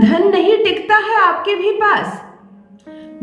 धन नहीं टिकता है आपके भी पास।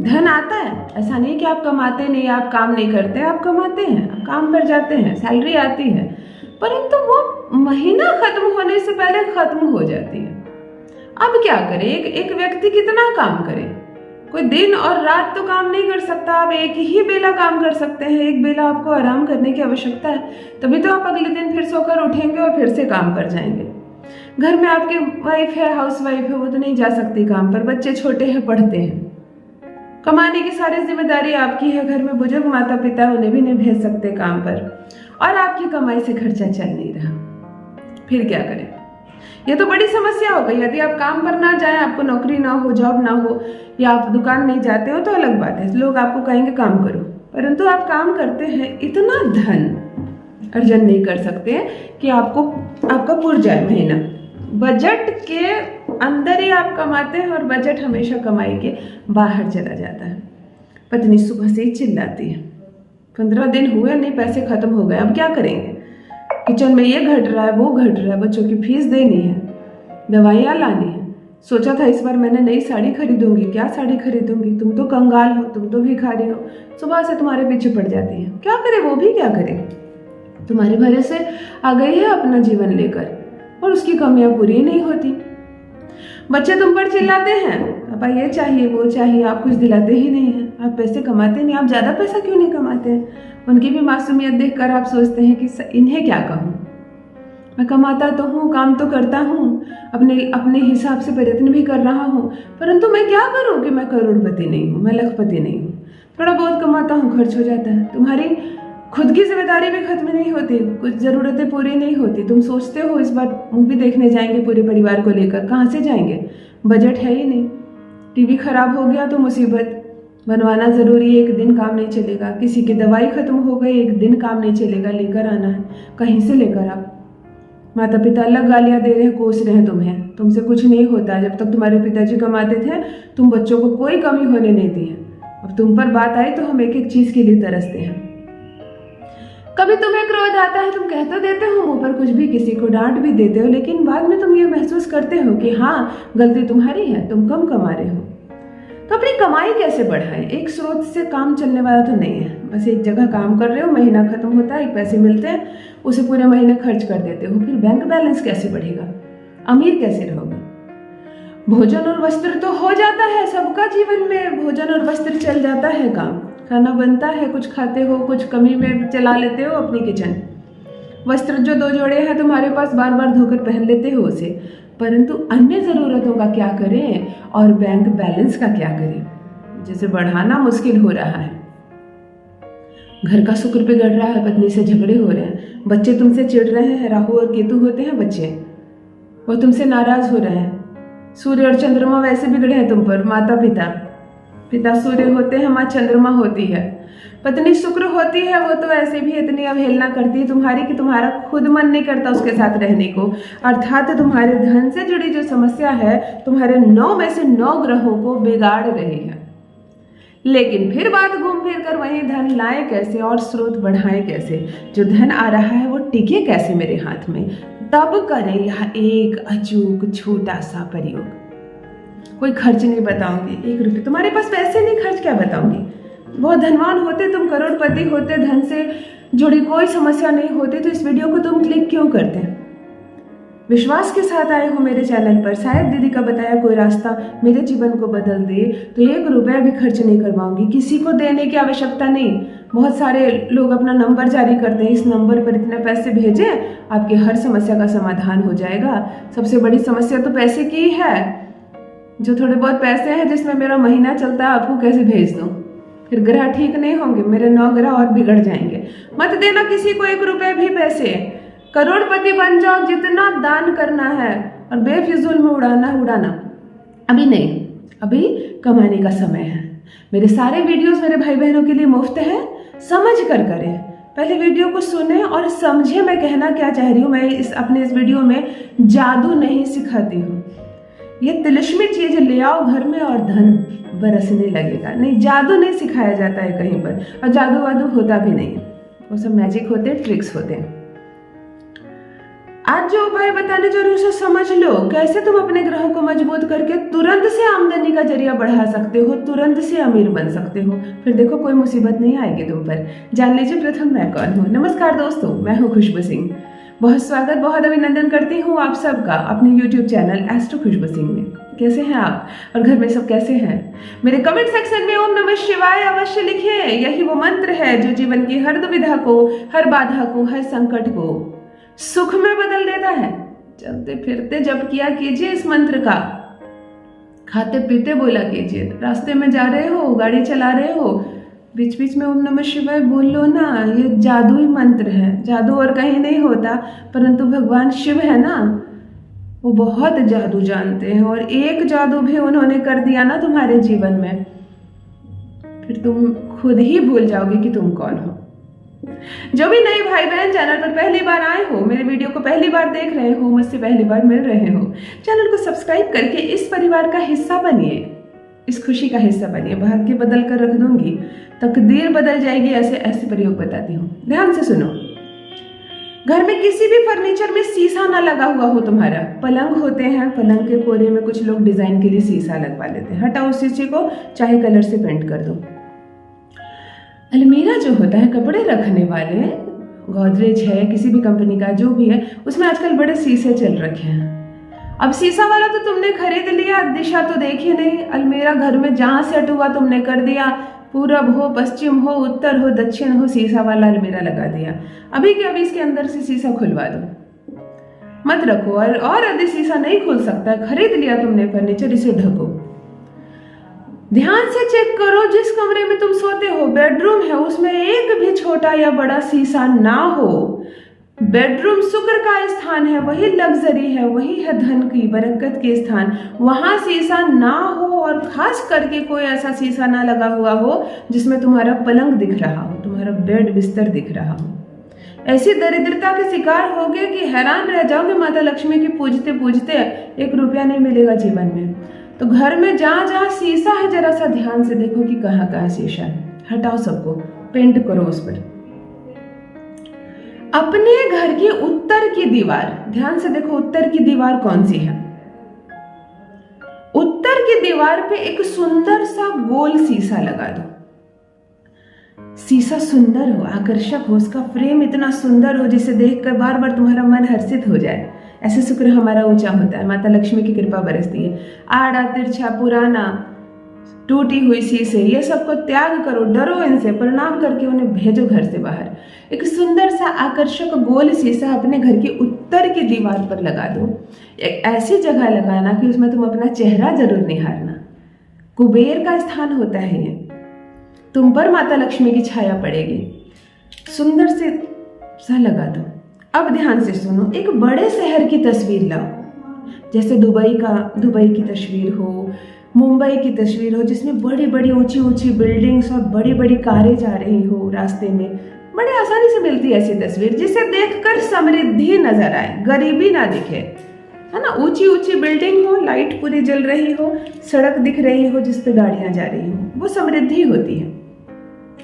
धन आता है, ऐसा नहीं कि आप कमाते नहीं, आप काम नहीं करते, आप कमाते हैं, आप काम पर जाते हैं, सैलरी आती है, परंतु वो महीना खत्म होने से पहले खत्म हो जाती है। अब क्या करें? एक व्यक्ति कितना काम करे? कोई दिन और रात तो काम नहीं कर सकता। आप एक ही बेला काम कर सकते हैं, एक बेला आपको आराम करने की आवश्यकता है, तभी तो आप अगले दिन फिर सोकर उठेंगे और फिर से काम पर जाएंगे। घर में आपकी वाइफ है, हाउस वाइफ है, वो तो नहीं जा सकती काम पर, बच्चे छोटे हैं, पढ़ते हैं, कमाने की सारी जिम्मेदारी आपकी है। घर में बुजुर्ग माता पिता, उन्हें भी नहीं भेज सकते काम पर, और आपकी कमाई से खर्चा चल नहीं रहा, फिर क्या करें? ये तो बड़ी समस्या हो गई। यदि आप काम पर ना जाएं, आपको नौकरी ना हो, जॉब ना हो, या आप दुकान नहीं जाते हो तो अलग बात है, लोग आपको कहेंगे काम करो, परंतु आप काम करते हैं, इतना धन अर्जन नहीं कर सकते कि आपका पुर जाए महीना। बजट के अंदर ही आप कमाते हैं और बजट हमेशा कमाई के बाहर चला जाता है। पत्नी सुबह से ही चिल्लाती है, 15 दिन हुए नहीं, पैसे खत्म हो गए, अब क्या करेंगे? किचन में ये घट रहा है, वो घट रहा है, बच्चों की फीस देनी है, दवाइयाँ लानी है। सोचा था इस बार मैंने नई साड़ी खरीदूंगी, क्या साड़ी खरीदूंगी? तुम तो कंगाल हो, तुम तो भिखारी हो, सुबह से तुम्हारे पीछे पड़ जाती है। क्या करे वो भी, क्या करे? तुम्हारे भरोसे आ गई है अपना जीवन लेकर, और उसकी कमियां पूरी नहीं होती। बच्चे तुम पर चिल्लाते हैं, पापा ये चाहिए वो चाहिए, आप कुछ दिलाते ही नहीं हैं, आप पैसे कमाते नहीं, आप ज़्यादा पैसा क्यों नहीं कमाते हैं? उनकी भी मासूमियत देखकर आप सोचते हैं कि इन्हें क्या कहूँ, मैं कमाता तो हूँ, काम तो करता हूँ, अपने हिसाब से प्रयत्न भी कर रहा हूँ, परंतु मैं क्या करूँ कि मैं करोड़पति नहीं हूँ, मैं लखपति नहीं हूँ। थोड़ा बहुत कमाता हूँ, खर्च हो जाता है, तुम्हारी खुद की जिम्मेदारी भी खत्म नहीं होती, कुछ ज़रूरतें पूरी नहीं होती। तुम सोचते हो इस बार मूवी देखने जाएंगे पूरे परिवार को लेकर, कहाँ से जाएंगे? बजट है ही नहीं। टीवी खराब हो गया तो मुसीबत, बनवाना ज़रूरी है, एक दिन काम नहीं चलेगा। किसी की दवाई खत्म हो गई, एक दिन काम नहीं चलेगा, लेकर आना है, कहीं से लेकर आप? माता पिता अलग गालियाँ दे रहे हैं, कोस रहे हैं तुम्हें, तुमसे कुछ नहीं होता। जब तक तुम्हारे पिताजी कमाते थे, तुम बच्चों को कोई कमी होने नहीं दी है। अब तुम पर बात आई तो हम एक एक चीज़ के लिए तरसते हैं। कभी तुम्हें क्रोध आता है, तुम कह तो देते हो मुंह पर कुछ भी, किसी को डांट भी देते हो, लेकिन बाद में तुम ये महसूस करते हो कि हाँ, गलती तुम्हारी है, तुम कम कमा रहे हो। तो अपनी कमाई कैसे बढ़ाएं? एक स्रोत से काम चलने वाला तो नहीं है। बस एक जगह काम कर रहे हो, महीना खत्म होता है, एक पैसे मिलते हैं, उसे पूरे महीने खर्च कर देते हो, फिर बैंक बैलेंस कैसे बढ़ेगा? अमीर कैसे रहोगे? भोजन और वस्त्र तो हो जाता है, सबका जीवन में भोजन और वस्त्र चल जाता है, काम खाना बनता है, कुछ खाते हो, कुछ कमी में चला लेते हो अपनी किचन। वस्त्र जो 2 जोड़े हैं तुम्हारे पास, बार बार धोकर पहन लेते हो उसे, परंतु अन्य ज़रूरतों का क्या करें और बैंक बैलेंस का क्या करें? जैसे बढ़ाना मुश्किल हो रहा है। घर का शुक्र बिगड़ रहा है, पत्नी से झगड़े हो रहे हैं, बच्चे तुमसे चिढ़ रहे हैं, राहु और केतु होते हैं बच्चे, वो तुमसे नाराज हो रहे हैं। सूर्य और चंद्रमा वैसे बिगड़े हैं तुम पर, माता पिता सूर्य होते हैं, माँ चंद्रमा होती है, पत्नी शुक्र होती है, वो तो ऐसे भी इतनी अवहेलना करती है तुम्हारी कि तुम्हारा खुद मन नहीं करता उसके साथ रहने को। अर्थात तुम्हारे धन से जुड़ी जो समस्या है, तुम्हारे 9 में से 9 ग्रहों को बिगाड़ रही है। लेकिन फिर बात घूम फिर कर वही धन लाएं कैसे और स्रोत बढ़ाएं कैसे? जो धन आ रहा है वो टिके कैसे मेरे हाथ में? तब करें यह एक अचूक छोटा सा प्रयोग। कोई खर्च नहीं बताऊंगी, 1 रुपये तुम्हारे पास पैसे नहीं, खर्च क्या बताऊंगी? बहुत धनवान होते तुम, करोड़पति होते, धन से जुड़ी कोई समस्या नहीं होती, तो इस वीडियो को तुम क्लिक क्यों करते हैं? विश्वास के साथ आए हो मेरे चैनल पर, शायद दीदी का बताया कोई रास्ता मेरे जीवन को बदल दे, तो 1 रुपया भी खर्च नहीं करवाऊंगी, किसी को देने की आवश्यकता नहीं। बहुत सारे लोग अपना नंबर जारी करते हैं, इस नंबर पर इतने पैसे भेजें, आपकी हर समस्या का समाधान हो जाएगा। सबसे बड़ी समस्या तो पैसे की है। जो थोड़े बहुत पैसे हैं जिसमें मेरा महीना चलता है, आपको कैसे भेज दूं? फिर ग्रह ठीक नहीं होंगे, मेरे 9 ग्रह और बिगड़ जाएंगे। मत देना किसी को 1 रुपये भी पैसे, करोड़पति बन जाओ, जितना दान करना है, और बेफिजूल में उड़ाना अभी नहीं, अभी कमाने का समय है। मेरे सारे वीडियोस मेरे भाई बहनों के लिए मुफ्त है, समझ कर करें। पहले वीडियो को सुने और समझे मैं कहना क्या चाह रही हूँ। मैं अपने इस वीडियो में जादू नहीं सिखाती हूँ, ये तिलिस्मी चीज ले आओ घर में और धन बरसने लगेगा। नहीं, जादू नहीं सिखाया जाता है कहीं पर, और जादू वादू होता भी नहीं है, वो सब मैजिक होते हैं, ट्रिक्स होते हैं। आज जो उपाय बताने जा रही हूँ उसे समझ लो, कैसे तुम अपने ग्रहों को मजबूत करके तुरंत से आमदनी का जरिया बढ़ा सकते हो, तुरंत से अमीर बन सकते हो। फिर देखो कोई मुसीबत नहीं आएगी तुम पर। जान लीजिए प्रथम मैं कौन हूँ। नमस्कार दोस्तों, मैं हूँ खुशबू सिंह। बहुत स्वागत, बहुत अभिनंदन करती हूँ आप सबका अपने YouTube चैनल एस्ट्रो खुशबू सिंह में। कैसे हैं आप और घर में सब कैसे हैं? मेरे कमेंट सेक्शन में ओम नमः शिवाय अवश्य लिखिए। यही वो मंत्र है जो जीवन की हर दुविधा को, हर बाधा को, हर संकट को सुख में बदल देता है। चलते फिरते जप किया कीजिए इस मंत्र का, खाते पीते बोला कीजिए, रास्ते में जा रहे हो, गाड़ी चला रहे हो, बीच बीच में ओम नमः शिवाय बोल लो ना। ये जादुई मंत्र है, जादू और कहीं नहीं होता, परंतु भगवान शिव है ना, वो बहुत जादू जानते हैं। और एक जादू भी उन्होंने कर दिया ना तुम्हारे जीवन में, फिर तुम खुद ही भूल जाओगे कि तुम कौन हो। जो भी नए भाई बहन चैनल पर पहली बार आए हो, मेरे वीडियो को पहली बार देख रहे हो, मुझसे पहली बार मिल रहे हो, चैनल को सब्सक्राइब करके इस परिवार का हिस्सा बनिए, इस खुशी का हिस्सा बनिए। भाग्य बदल कर रख दूंगी, तकदीर बदल जाएगी, ऐसे ऐसे प्रयोग बताती हूँ। ध्यान से सुनो। घर में किसी भी फर्नीचर में शीशा ना लगा हुआ हो तुम्हारा। पलंग होते हैं, पलंग के कोने में कुछ लोग डिजाइन के लिए शीशा लगवा लेते हैं। हटाओ उस शीशे को, चाहे कलर से पेंट कर दो। अलमीरा जो होता है कपड़े रखने वाले, गोदरेज है किसी भी कंपनी का जो भी है, उसमें आजकल बड़े शीशे चल रखे हैं। अब शीशा वाला तो तुमने खरीद लिया, दिशा तो देखी नहीं। अलमीरा घर में जहां सेट हुआ तुमने कर दिया, पूरब हो, पश्चिम हो, उत्तर हो, दक्षिण हो, शीशा वाला अलमीरा लगा दिया। अभी के अभी इसके अंदर से शीशा खुलवा दो, मत रखो। और यदि शीशा नहीं खुल सकता है, खरीद लिया तुमने फर्नीचर, इसे ढको। ध्यान से चेक करो, जिस कमरे में तुम सोते हो, बेडरूम है, उसमें एक भी छोटा या बड़ा शीशा ना हो। बेडरूम शुक्र का स्थान है, वही लग्जरी है, वही है धन की बरकत के स्थान। वहां शीशा ना हो, और खास करके कोई ऐसा शीशा ना लगा हुआ हो जिसमें तुम्हारा पलंग दिख रहा हो, तुम्हारा बेड बिस्तर दिख रहा हो। ऐसी दरिद्रता के शिकार होगे कि हैरान रह जाओगे। माता लक्ष्मी की पूजते पूजते 1 रुपया नहीं मिलेगा जीवन में। तो घर में जहां जहां शीशा है, जरा सा ध्यान से देखो कि कहाँ कहाँ शीशा है। हटाओ सबको, पेंट करो उस पर। अपने घर की उत्तर की दीवार, ध्यान से देखो उत्तर की दीवार कौन सी है। उत्तर की दीवार पे एक सुंदर सा गोल शीशा लगा दो। शीशा सुंदर हो, आकर्षक हो, उसका फ्रेम इतना सुंदर हो जिसे देखकर बार बार तुम्हारा मन हर्षित हो जाए। ऐसे शुक्र हमारा ऊंचा होता है, माता लक्ष्मी की कृपा बरसती है। आड़ा तिरछा, पुराना, टूटी हुई शीशे, ये सबको त्याग करो, डरो इनसे, प्रणाम करके उन्हें भेजो घर से बाहर। एक सुंदर सा आकर्षक गोल शीशा अपने घर की उत्तर की दीवार पर लगा दो। एक ऐसी जगह लगाना कि उसमें तुम अपना चेहरा जरूर निहारना। कुबेर का स्थान होता है ये, तुम पर माता लक्ष्मी की छाया पड़ेगी। सुंदर से सा लगा दो। अब ध्यान से सुनो, एक बड़े शहर की तस्वीर लाओ, जैसे दुबई की तस्वीर हो, मुंबई की तस्वीर हो, जिसमें बड़ी बड़ी ऊंची ऊंची बिल्डिंग्स और बड़ी बड़ी कारें जा रही हो रास्ते में। बड़े आसानी से मिलती है ऐसी तस्वीर, जिसे देखकर समृद्धि नजर आए, गरीबी ना दिखे, है ना। ऊंची ऊंची बिल्डिंग हो, लाइट पूरी जल रही हो, सड़क दिख रही हो जिस पे गाड़ियां जा रही हो, वो समृद्धि होती है।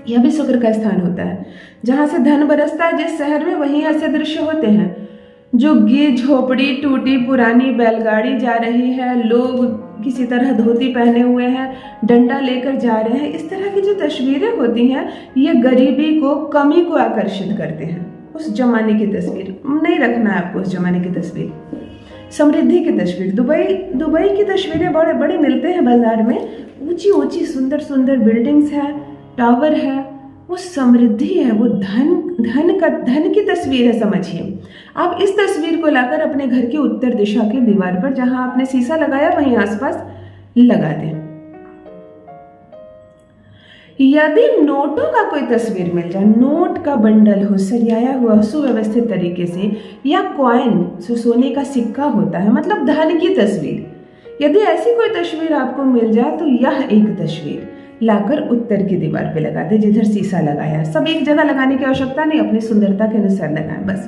यह भी शुक्र का स्थान होता है, जहां से धन बरसता है। जिस शहर में वहीं ऐसे दृश्य होते हैं, झुग्गी झोपड़ी, टूटी पुरानी बैलगाड़ी जा रही है, लोग किसी तरह धोती पहने हुए हैं, डंडा लेकर जा रहे हैं। इस तरह की जो तस्वीरें होती हैं, ये गरीबी को, कमी को आकर्षित करते हैं। उस जमाने की तस्वीर नहीं रखना है आपको, उस जमाने की तस्वीर, समृद्धि की तस्वीर। दुबई की तस्वीरें बड़े बड़े मिलते हैं बाजार में, ऊंची ऊंची सुंदर सुंदर बिल्डिंग्स है, टावर है, वो समृद्धि है, वो धन की तस्वीर है, समझिए। आप इस तस्वीर को लाकर अपने घर की उत्तर दिशा की दीवार पर, जहां आपने शीशा लगाया वहीं आसपास लगा दें। यदि नोटों का कोई तस्वीर मिल जाए, नोट का बंडल हो, सरियाया हुआ सुव्यवस्थित तरीके से, या कॉइन, सोने का सिक्का होता है, मतलब धन की तस्वीर, यदि ऐसी कोई तस्वीर आपको मिल जाए तो यह एक तस्वीर लाकर उत्तर की दीवार पे लगा दे, जिधर शीशा लगाया। सब एक जगह लगाने की आवश्यकता नहीं, अपनी सुंदरता के अनुसार लगाएं बस।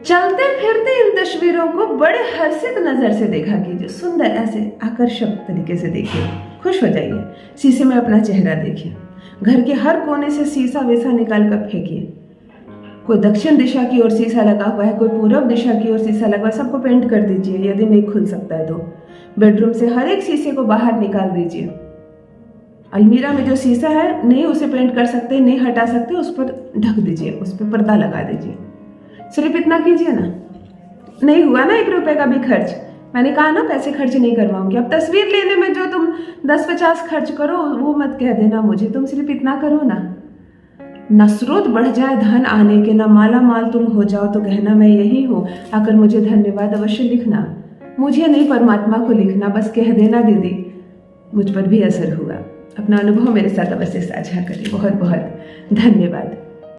चलते फिरते इन तस्वीरों को बड़े हर्षित नजर से देखा कीजिए, सुंदर ऐसे आकर्षक तरीके से देखिए, खुश हो जाइए। शीशे में अपना चेहरा देखिए, घर के हर कोने से शीशा वैसा निकाल कर फेंकिए। कोई दक्षिण दिशा की ओर शीशा लगा हुआ है, कोई पूर्व दिशा की ओर शीशा लगा हुआ है, सबको पेंट कर दीजिए। यदि नहीं खुल सकता है तो बेडरूम से हर एक शीशे को बाहर निकाल दीजिए। अलमीरा में जो शीशा है नहीं उसे पेंट कर सकते, नहीं हटा सकते, उस पर ढक दीजिए, उस पर पर्दा लगा दीजिए। सिर्फ इतना कीजिए ना। नहीं हुआ ना 1 रुपए का भी खर्च। मैंने कहा ना पैसे खर्च नहीं करवाऊंगी। अब तस्वीर लेने में जो तुम 10-50 खर्च करो वो मत कह देना मुझे, तुम सिर्फ इतना करो ना स्रोत बढ़ जाए धन आने के, ना माला माल तुम हो जाओ, तो कहना मैं यही हूँ। आकर मुझे धन्यवाद अवश्य लिखना, मुझे नहीं परमात्मा को लिखना, बस कह देना दीदी मुझ पर भी असर हुआ। अपना अनुभव मेरे साथ अवश्य साझा करें। बहुत बहुत धन्यवाद।